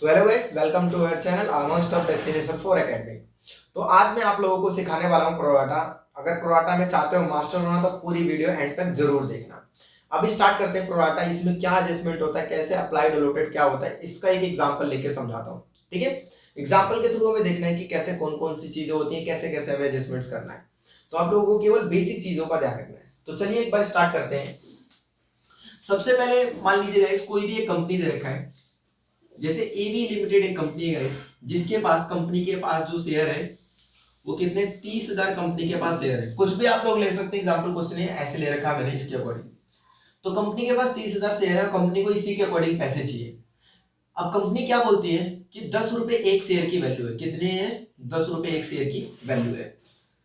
So hello guys, welcome to our channel almost of destination for academy. तो आज मैं आप लोगों को सिखाने वाला हूं प्रोराटा। अगर प्रोराटा में चाहते हो मास्टर होना तो पूरी वीडियो एंड तक जरूर देखना। अभी स्टार्ट करते हैं प्रोराटा। इसमें क्या एडजस्टमेंट होता है, कैसे अप्लाइड डिलोटेड क्या होता है, इसका एक एग्जांपल लेके समझाता हूँ। ठीक है, एग्जाम्पल के थ्रू हमें देखना है कि कैसे कौन कौन सी चीजें होती हैं, कैसे कैसे हमें एडजस्टमेंट्स करना है। तो आप लोगों को केवल बेसिक चीजों का ध्यान रखना है। तो चलिए एक बार स्टार्ट करते हैं। सबसे पहले मान लीजिए गाइस, कोई भी एक कंपनी दे रखा है, जैसे एबी लिमिटेड एक कंपनी है गाइस, जिसके पास कंपनी के पास जो शेयर है वो कितने 30,000 कंपनी के पास शेयर है। कुछ भी आप लोग ले सकते हैं, एग्जांपल क्वेश्चन है ऐसे ले रखा मैंने इसके अकॉर्डिंग। तो कंपनी के पास 30,000 शेयर है और कंपनी को इसी के अकॉर्डिंग पैसे चाहिए। अब कंपनी क्या बोलती है कि 10 रुपए एक शेयर की वैल्यू है। कितने है? 10 रुपए एक शेयर की वैल्यू है।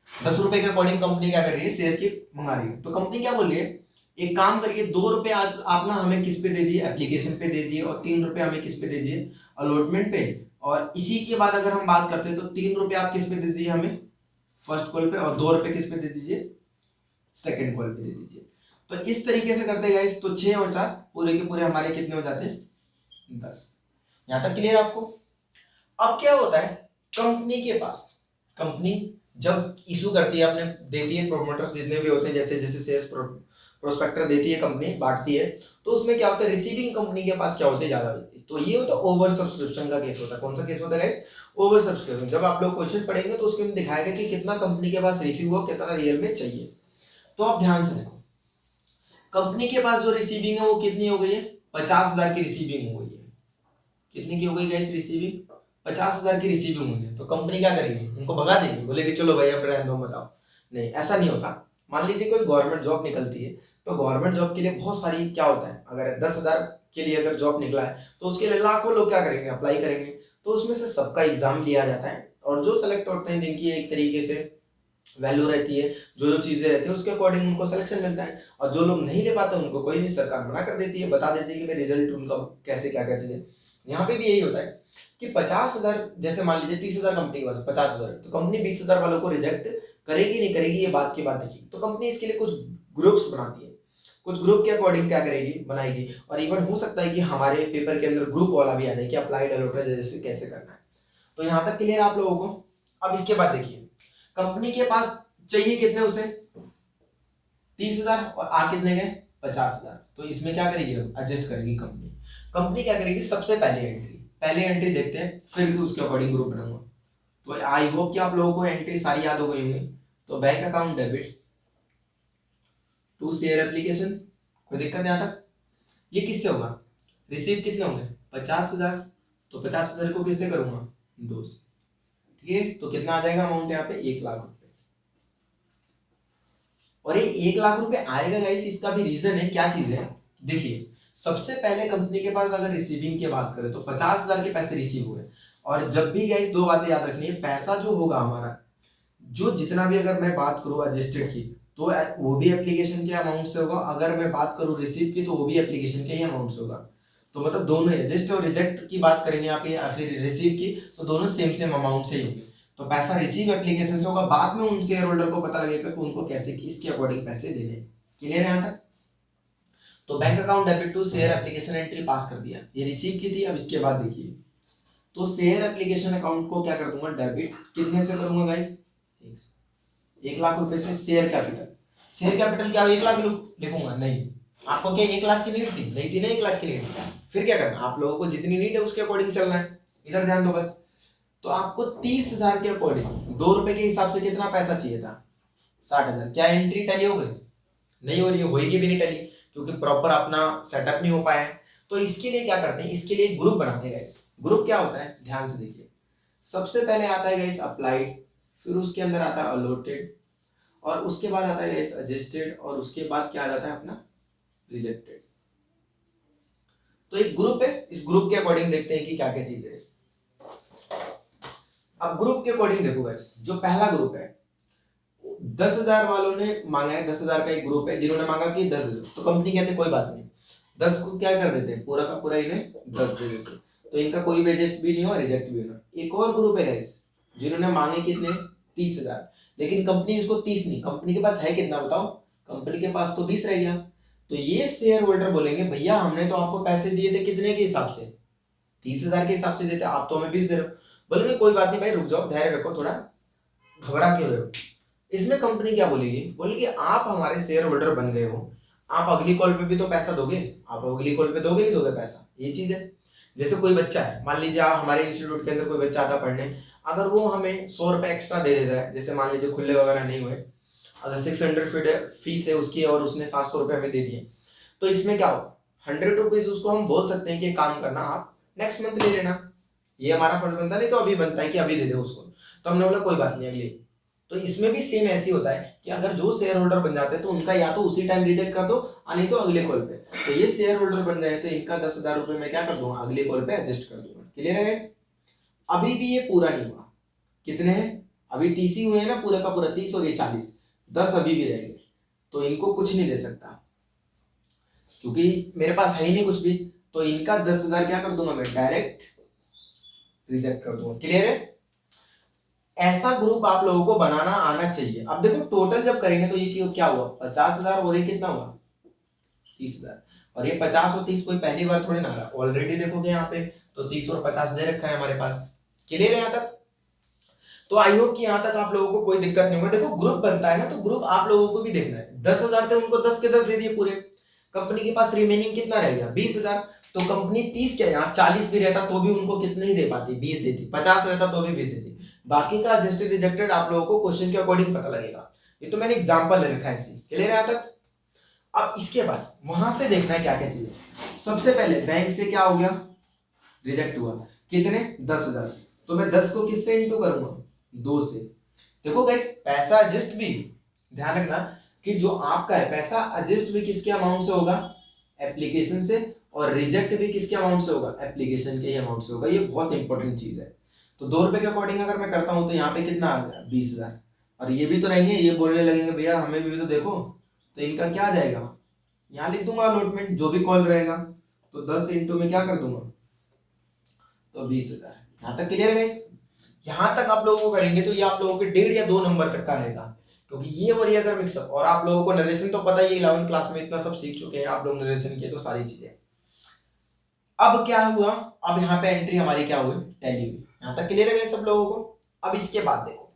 10 रुपए के अकॉर्डिंग कंपनी क्या कर रही है, शेयर की मंगा रही है। तो कंपनी क्या बोल रही है, एक काम करिए 2 रुपए आज आप ना हमें किस पे दे दीजिए, एप्लीकेशन पे दे दीजिए, और 3 रुपए हमें किस पे दे दीजिए, अलॉटमेंट पे। और इसी के बाद अगर हम बात करते हैं तो 3 रुपए आप किस पे दे दीजिए हमें, फर्स्ट कॉल पे, और 2 रुपए किस पे दे दीजिए, सेकंड कॉल पे दे दीजिए। तो इस तरीके से करते गाइस। तो 6 और 4 पूरे के पूरे हमारे कितने हो जाते हैं, 10। यहां तक क्लियर आपको? अब क्या होता है, कंपनी के पास, कंपनी जब इशू करती है, अपने देती है प्रोमोटर्स जितने भी होते हैं, जैसे जैसे शेयर्स प्रोस्पेक्टर देती है कंपनी, बांटती है, तो उसमें क्या होता है, रिसीविंग कंपनी के पास क्या होती है, ज्यादा होती है। तो ये होता है ओवर सब्सक्रिप्शन का केस होता है। कौन सा केस होता है गाइस? Over subscription. जब आप लोग क्वेश्चन पढ़ेंगे तो उसमें दिखाएगा कि कितना कंपनी के पास रिसीव हुआ, कितना रियल में चाहिए। तो आप ध्यान से देखो, कंपनी के पास जो रिसीविंग है वो कितनी हो गई है, 50,000 की रिसीविंग हो गई है। कितनी की हो गई गाइस रिसीविंग? 50,000 की रिसीविंग हुई है। तो कंपनी क्या करेगी, उनको भगा देगी, बोलेगी चलो भाई अब रहने दो, बताओ। नहीं, ऐसा नहीं होता। मान लीजिए कोई गवर्नमेंट जॉब निकलती है, तो गवर्नमेंट जॉब के लिए बहुत सारी क्या होता है, अगर 10,000 के लिए अगर जॉब निकला है तो उसके लिए लाखों लोग क्या करेंगे, अप्लाई करेंगे। तो उसमें से सबका एग्जाम लिया जाता है, और जो सेलेक्ट होते हैं जिनकी एक तरीके से वैल्यू रहती है, जो जो चीजें रहती है उसके अकॉर्डिंग उनको सिलेक्शन मिलता है। और जो लोग नहीं ले पाते उनको कोई नहीं, सरकार मना कर देती है, बता देती है कि भाई रिजल्ट उनका कैसे क्या क्या चीजें। यहाँ पे भी यही होता है कि 50,000, जैसे मान लीजिए 30,000 कंपनी के पास 50,000, तो कंपनी 20,000 वालों को रिजेक्ट करेगी नहीं करेगी, ये बात की बात देखिए। तो कंपनी इसके लिए कुछ ग्रुप्स बनाती है, कुछ ग्रुप के अकॉर्डिंग क्या करेगी, बनाएगी। और इवन हो सकता है कि हमारे पेपर के अंदर ग्रुप वाला भी आ जाए कि अप्लाइड अलॉटेड जैसे कैसे करना है। तो यहाँ तक क्लियर आप लोगों को? अब इसके बाद देखिए, कंपनी के पास चाहिए कितने, उसे 30,000, और आ कितने गए, 50,000। तो इसमें क्या करेगी, एडजस्ट करेगी कंपनी। कंपनी क्या करेगी, सबसे पहले एंट्री देखते हैं, फिर उसके अकॉर्डिंग ग्रुप बनाऊंगा। तो आई होप कि आप लोगों को एंट्री सारी याद हो गई होंगी। तो bank account debit to share application, कोई दिक्कत यहाँ तक? ये किससे होगा, रिसीव कितने होंगे, 50,000। तो 50,000 को किससे करूंगा, 2 से। ठीक है, तो कितना आ जाएगा अमाउंट यहाँ पे, 1 लाख रुपए। और ये 1 लाख रुपए आएगा गाइस, इसका भी रीजन है। क्या चीज है, देखिए, सबसे पहले कंपनी के पास अगर रिसीविंग की बात करें तो 50,000 के पैसे रिसीव हुए। और जब भी गाइस 2 बातें याद रखनी है, पैसा जो होगा हमारा, जो जितना भी अगर मैं बात करूँ एडजस्टेड की, तो वो भी एप्लीकेशन के अमाउंट से होगा। अगर मैं बात करूँ रिसीव की, तो वो भी एप्लीकेशन के ही अमाउंट से होगा। तो मतलब दोनों एडजस्ट और रिजेक्ट की बात करेंगे आप, या फिर रिसीव की, तो दोनों सेम अमाउंट से ही होंगे। तो पैसा रिसीव एप्लीकेशन से होगा, बाद में उन शेयर होल्डर को पता लगेगा कि उनको कैसे इसके अकॉर्डिंग पैसे देने। क्लियर है यहाँ तक? तो bank account debit to share application entry pass कर दिया, ये रिसीव की थी। अब इसके बाद देखिए, तो शेयर एप्लीकेशन अकाउंट को क्या कर दूंगा, डेबिट कितने से करूंगा गाइस, 1 लाख रुपए से। शेयर कैपिटल क्या 1 लाख लिखूंगा? नहीं, आपको क्या 1 लाख की नीड थी? नहीं थी ना 1 लाख की नीड। फिर क्या करना, आप लोगों को जितनी नीड है उसके अकॉर्डिंग चलना है। इधर ध्यान दो बस। तो आपको 30,000 के अकॉर्डिंग 2 रुपए के हिसाब से कितना पैसा चाहिए था, 60,000। क्या एंट्री टैली हो गई? नहीं हो रही है, होगी भी नहीं टैली, क्योंकि प्रॉपर अपना सेटअप नहीं हो पाया है। तो इसके लिए क्या करते हैं, इसके लिए एक ग्रुप बनाते हैं गाइस। ग्रुप क्या होता है, ध्यान से देखिए। सबसे पहले आता है गाइस अप्लाइड, फिर उसके अंदर आता है अलॉटेड, और उसके बाद आता है गाइस एडजस्टेड, और उसके बाद क्या आ जाता है अपना रिजेक्टेड। तो एक ग्रुप है, इस ग्रुप के अकॉर्डिंग देखते हैं कि क्या क्या चीजें है। अब ग्रुप के अकॉर्डिंग देखो गाइस, जो पहला ग्रुप है 10,000 वालों ने मांगा है, 10,000 का एक ग्रुप है जिन्होंने मांगा कि 10,000। तो कंपनी कहते कोई बात नहीं, 10 को क्या कर देते हैं, पूरा का पूरा इन्हें 10 दे देते। तो इनका कोई भी एडजस्ट भी नहीं हो, रिजेक्ट भी होना। एक और ग्रुप है गाइस जिन्होंने मांगे कितने, 30,000, लेकिन कंपनी इसको 30 नहीं, कंपनी के पास है कितना बताओ, कंपनी के पास तो 20 रह गया। तो ये शेयर होल्डर बोलेंगे भैया हमने तो आपको पैसे दिए थे कितने के हिसाब से, 30,000 के हिसाब से देते, आप तो हमें 20 दे रहे हो। बोले कोई बात नहीं भाई, रुक जाओ, धैर्य रखो, थोड़ा घबरा क्यों रहे हो। इसमें कंपनी क्या बोलेगी, बोलेगी आप हमारे शेयर होल्डर बन गए हो, आप अगली कॉल पे भी तो पैसा दोगे, आप अगली कॉल पे दोगे नहीं दोगे पैसा, ये चीज है। जैसे कोई बच्चा है, मान लीजिए आप हमारे इंस्टीट्यूट के अंदर कोई बच्चा आता पढ़ने, अगर वो हमें 100 रुपये एक्स्ट्रा दे देता है, जैसे मान लीजिए खुले वगैरह नहीं हुए, अगर 600 फीस है उसकी और उसने 700 रुपये हमें दे दिए, तो इसमें क्या हो, 100 रुपीज उसको हम बोल सकते हैं कि काम करना आप नेक्स्ट मंथ ले लेना, ये हमारा फर्ज बनता नहीं तो अभी बनता है कि अभी दे दे उसको। तो हमने बोला कोई बात नहीं अगली। तो इसमें भी सेम ऐसी होता है कि अगर जो शेयर होल्डर बन जाते हैं तो उनका या तो उसी टाइम रिजेक्ट कर दो, नहीं तो अगले कॉल पे। तो ये शेयर होल्डर बन गए तो इनका 10,000 रुपये मैं क्या कर दूंगा, अगले कॉल पे एडजस्ट कर दूंगा। क्लियर है गाइस? अभी भी ये पूरा नहीं हुआ, कितने हैं अभी 30 ही हुए हैं ना, पूरे का पूरा 30 और ये 40, 10 अभी भी रह गए। तो इनको कुछ नहीं दे सकता क्योंकि मेरे पास है ही नहीं कुछ भी, तो इनका 10,000 क्या कर दूंगा मैं, डायरेक्ट रिजेक्ट कर दूंगा। क्लियर है? ऐसा ग्रुप आप लोगों को बनाना आना चाहिए। अब देखो टोटल जब करेंगे तो ये क्या हुआ, 50,000 और ये कितना हुआ, 30,000। और ये 50 और 30 कोई पहली बार थोड़ी ना रहा, ऑलरेडी देखोगे यहाँ पे तो 30 और 50 दे रखा है हमारे पास। क्लियर है यहाँ तक? तो आई होप कि यहाँ तक आप लोगों को कोई दिक्कत नहीं होगा। देखो ग्रुप बनता है ना, तो ग्रुप आप लोगों को भी देखना है। 10,000 थे, उनको 10 के 10 दे दिए पूरे, कंपनी के पास रिमेनिंग कितना रह गया, 20,000। तो कंपनी 30 क्या, यहाँ 40 भी रहता तो भी उनको कितने ही दे पाती, 20 देती, 50 रहता तो भी 20 देती। बाकी का एडजस्टेड रिजेक्टेड आप लोगों को क्वेश्चन के अकॉर्डिंग पता लगेगा। ये तो मैंने एग्जांपल ले रखा है इसी। क्लियर है यहाँ तक? अब इसके बाद वहां से देखना है क्या क्या चीजें। सबसे पहले बैंक से क्या हो गया, रिजेक्ट हुआ, कितने, 10,000। तो मैं 10 को किससे इंटू करूंगा, 2 से। देखो गाइस पैसा एडजस्ट भी, ध्यान रखना कि जो आपका है पैसा एडजस्ट भी किसके अमाउंट से होगा, एप्लीकेशन से, और रिजेक्ट भी किसके अमाउंट से होगा, एप्लीकेशन के ही अमाउंट से होगा। ये बहुत इंपॉर्टेंट चीज है। तो 2 रुपए के अकॉर्डिंग अगर मैं करता हूं तो यहाँ पे कितना आ गया, 20,000। और ये भी तो रहेंगे, ये बोलने लगेंगे भैया हमें भी तो देखो, तो इनका क्या आ जाएगा, यहाँ लिख दूंगा अलॉटमेंट जो भी कॉल रहेगा, तो 10 इंटू में क्या कर दूंगा, तो 20,000। यहाँ तक क्लियर है? यहाँ तक आप लोगों को करेंगे तो ये आप लोगों के 1.5 या 2 नंबर तक का रहेगा, क्योंकि ये और ये अगर मिक्सअप, और आप लोगों को नरेशन तो पता ही, 11th क्लास में इतना सब सीख चुके हैं आप लोग, नरेशन किए तो सारी चीजें। अब क्या हुआ, अब यहाँ पे एंट्री हमारी क्या हुई, टैली हुई। यहाँ तक क्लियर है सब लोगों को? अब इसके बाद देखो,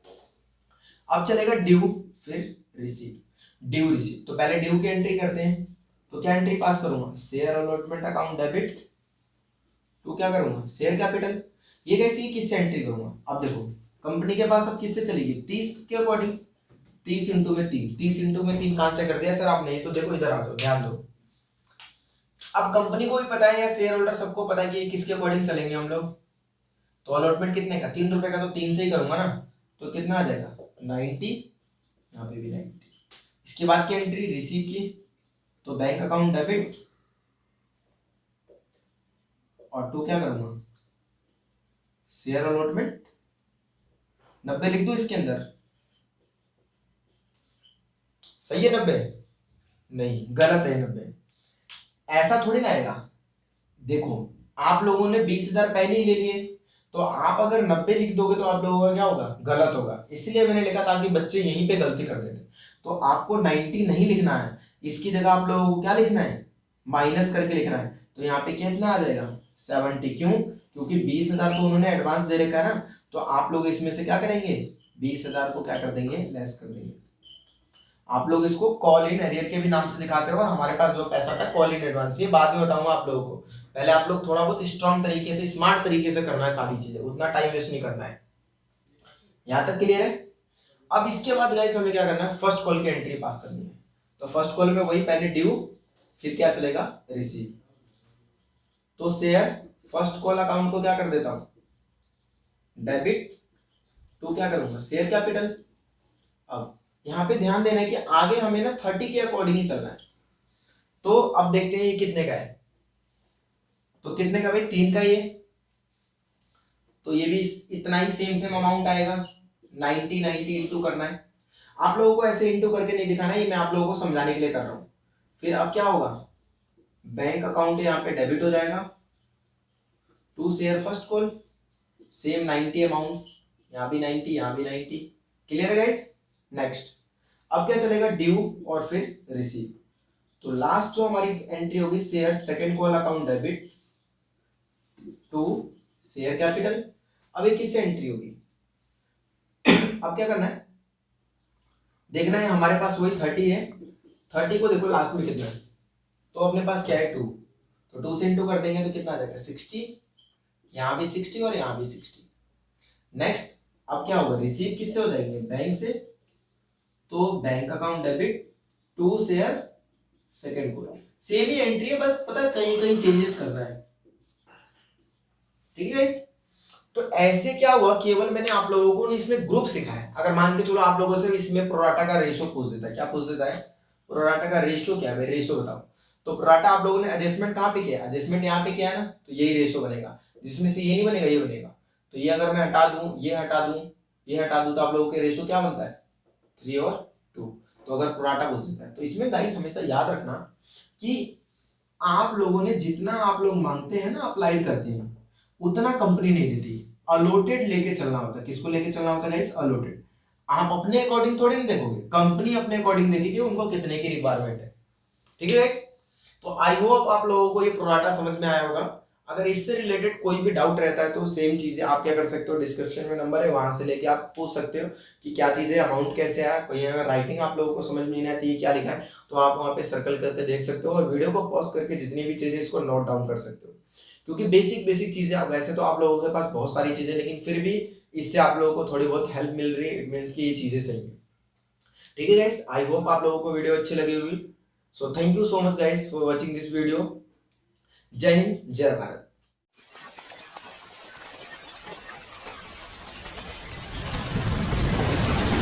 अब चलेगा ड्यू, फिर रिसीव। ड्यू रिसीव, तो पहले ड्यू की एंट्री करते हैं। तो क्या एंट्री पास करूंगा, share allotment account debit to क्या करूंगा, शेयर कैपिटल। ये कैसी, किससे एंट्री करूंगा, अब देखो कंपनी के पास अब किससे चलेगी, 30 के अकॉर्डिंग, 30 इंटू में 3, 30 इंटू में 3 कहां से कर दिया सर आपने, ये तो देखो इधर आ जाओ, ध्यान दो। अब कंपनी को भी पता है या शेयर होल्डर सबको पता है कि ये किसके अकॉर्डिंग चलेंगे हम लोग। तो अलॉटमेंट कितने का, 3 रुपए का, तो 3 से ही करूंगा ना, तो कितना आ जाएगा 90, यहाँ पे भी 90। इसके बाद की एंट्री रिसीव की, तो बैंक अकाउंट डेबिट, और टू क्या करूंगा, शेयर अलॉटमेंट 90 लिख दो इसके अंदर, सही है 90? नहीं, गलत है 90। ऐसा थोड़ी ना आएगा। देखो आप लोगों ने 20,000 पहले ही ले लिए, तो आप अगर 90 लिख दोगे तो आप लोगों का क्या होगा, गलत होगा। इसलिए मैंने लिखा ताकि बच्चे यहीं पे गलती कर देते। तो आपको 90 नहीं लिखना है, इसकी जगह आप लोगों को क्या लिखना है, माइनस करके लिखना है। तो यहाँ पे कितना आ जाएगा, 70। क्यों, क्योंकि 20,000 तो उन्होंने एडवांस दे रखा है ना, तो आप लोग इसमें से क्या करेंगे, 20,000 को क्या कर देंगे, लेस कर देंगे। आप लोग इसको कॉल इन एरियर के भी नाम से दिखाते हो, और हमारे पास जो पैसा था कॉल इन एडवांस, ये बाद में बताऊंगा आप लोगों को। पहले आप लोग थोड़ा बहुत स्ट्रॉन्ग तरीके से, स्मार्ट तरीके से करना है सारी चीजें, उतना टाइम वेस्ट नहीं करना है। यहां तक क्लियर है? अब इसके बाद गाइस हमें क्या करना है, फर्स्ट कॉल की एंट्री पास करनी है। तो फर्स्ट कॉल में वही पहले ड्यू, फिर क्या चलेगा, रिसीव। तो शेयर फर्स्ट कॉल अकाउंट को क्या कर देता हूं, डेबिट टू क्या करूंगा, शेयर कैपिटल। अब यहाँ पे ध्यान देना है कि आगे हमें ना 30 के अकॉर्डिंग ही चलना है। तो अब देखते हैं ये कितने का है, तो कितने का भाई, 3 का ये, तो ये भी इतना ही सेम अमाउंट आएगा, 90 इंटू करना है। आप लोगों को ऐसे इंटू करके नहीं दिखाना है, ये मैं आप लोगों को समझाने के लिए कर रहा हूं। फिर अब क्या होगा, बैंक अकाउंट यहाँ पे डेबिट हो जाएगा, to share first call, same 90 amount, यहाँ भी 90, यहाँ भी 90। क्लियर है गाइस? नेक्स्ट अब क्या चलेगा, ड्यू और फिर रिसीव। तो लास्ट जो हमारी एंट्री होगी, share second call account debit to share capital. अब ये किससे एंट्री होगी, अब क्या करना है, देखना है हमारे पास वही 30 है, 30 को देखो लास्ट में कितना है, तो अपने पास क्या है 2, तो 2 से इंटू कर देंगे तो कितना आ जाएगा 60, यहाँ भी 60 और यहाँ भी 60। नेक्स्ट अब क्या होगा, रिसीव किससे हो जाएंगे, बैंक से, तो bank account debit to share second को, सेम ही एंट्री है, बस पता है कहीं कहीं चेंजेस करना है। ठीक है गाइस, तो ऐसे क्या हुआ, केवल मैंने आप लोगों को इसमें ग्रुप सिखाया। अगर मान के चलो आप लोगों से इसमें प्रोराटा का रेशियो पूछ देता है, क्या पूछ देता है, प्रोराटा का रेशियो क्या है, रेशियो बताओ, तो प्रोराटा आप लोगों ने एडजस्टमेंट कहाँ पे किया, एडजस्टमेंट यहाँ पे किया है ना, तो यही रेशियो बनेगा, जिसमें से ये नहीं बनेगा ये बनेगा, तो ये अगर मैं हटा दूं, ये हटा दूं, ये हटा दूं, तो आप लोगों के रेशियो क्या बनता है 3 और 2। तो अगर प्रोराटा पूछ देता है, तो इसमें गाइस हमेशा याद रखना कि आप लोगों ने जितना आप लोग मांगते हैं ना, अप्लाइड करते हैं, उतना कंपनी नहीं देती, अलॉटेड लेके चलना होता है। किसको लेके चलना होता है गाइस, अलॉटेड। आप अपने अकॉर्डिंग थोड़ी नहीं देखोगे, कंपनी अपने अकॉर्डिंग देखेगी उनको कितने की रिक्वायरमेंट है। ठीक है गाइस, तो आई होप आप लोगों को ये प्रोराटा समझ में आया होगा। अगर इससे रिलेटेड कोई भी डाउट रहता है तो सेम चीजें आप क्या कर सकते हो, डिस्क्रिप्शन में नंबर है, वहां से लेके आप पूछ सकते हो कि क्या चीजें, अमाउंट कैसे आया, कोई अगर राइटिंग आप लोगों को समझ में नहीं आती है क्या लिखा है, तो आप वहां पे सर्कल करके देख सकते हो, और वीडियो को पॉज करके जितनी भी चीजें इसको नोट डाउन कर सकते हो, क्योंकि बेसिक बेसिक चीजें, वैसे तो आप लोगों के पास बहुत सारी चीजें, लेकिन फिर भी इससे आप लोगों को थोड़ी बहुत हेल्प मिल रही है, इट मीन्स कि ये चीजें सही है। ठीक है गाइस, आई होप आप लोगों को वीडियो अच्छी लगी होगी। So thank you so much guys for watching this video. जय हिंद, जय भारत।